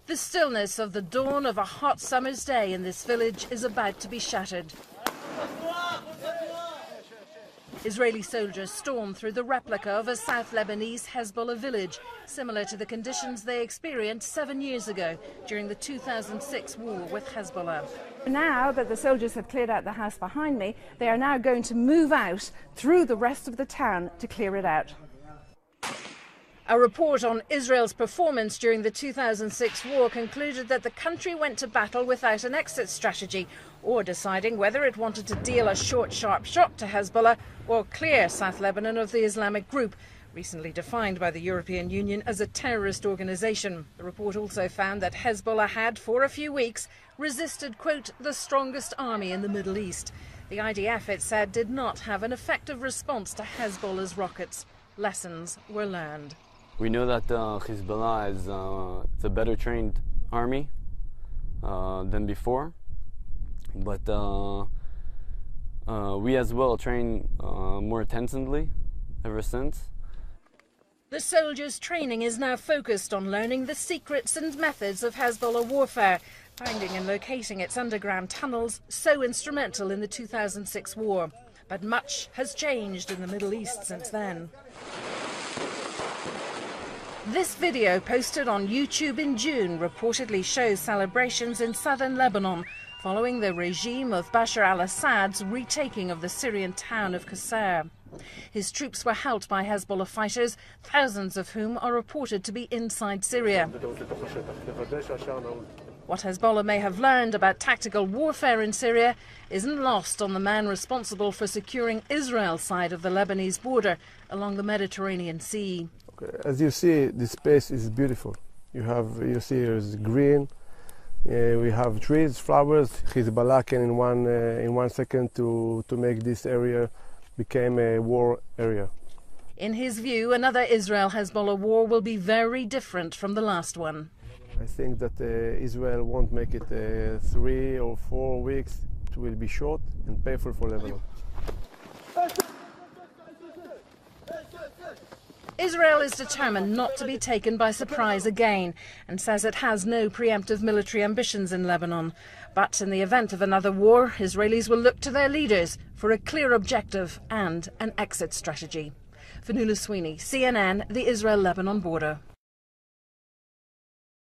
The stillness of the dawn of a hot summer's day in this village is about to be shattered. Israeli soldiers storm through the replica of a South Lebanese Hezbollah village, similar to the conditions they experienced 7 years ago during the 2006 war with Hezbollah. Now that the soldiers have cleared out the house behind me, they are now going to move out through the rest of the town to clear it out. A report on Israel's performance during the 2006 war concluded that the country went to battle without an exit strategy, or deciding whether it wanted to deal a short, sharp shot to Hezbollah or clear South Lebanon of the Islamic group, recently defined by the European Union as a terrorist organisation. The report also found that Hezbollah had, for a few weeks, resisted, quote, the strongest army in the Middle East. The IDF, it said, did not have an effective response to Hezbollah's rockets. Lessons were learned. We know that Hezbollah is a better trained army than before, but we as well train more intensively ever since. The soldiers' training is now focused on learning the secrets and methods of Hezbollah warfare, finding and locating its underground tunnels so instrumental in the 2006 war. But much has changed in the Middle East since then. This video, posted on YouTube in June, reportedly shows celebrations in southern Lebanon following the regime of Bashar al-Assad's retaking of the Syrian town of Qusayr. His troops were helped by Hezbollah fighters, thousands of whom are reported to be inside Syria. What Hezbollah may have learned about tactical warfare in Syria isn't lost on the man responsible for securing Israel's side of the Lebanese border along the Mediterranean Sea. As you see, the space is beautiful. You see it's green. We have trees, flowers. Hezbollah can in 1 second to make this area become a war area. In his view, another Israel-Hezbollah war will be very different from the last one. I think that Israel won't make it 3 or 4 weeks. It will be short and painful for Lebanon. Israel is determined not to be taken by surprise again and says it has no preemptive military ambitions in Lebanon. But in the event of another war, Israelis will look to their leaders for a clear objective and an exit strategy. Fionnuala Sweeney, CNN, the Israel-Lebanon border.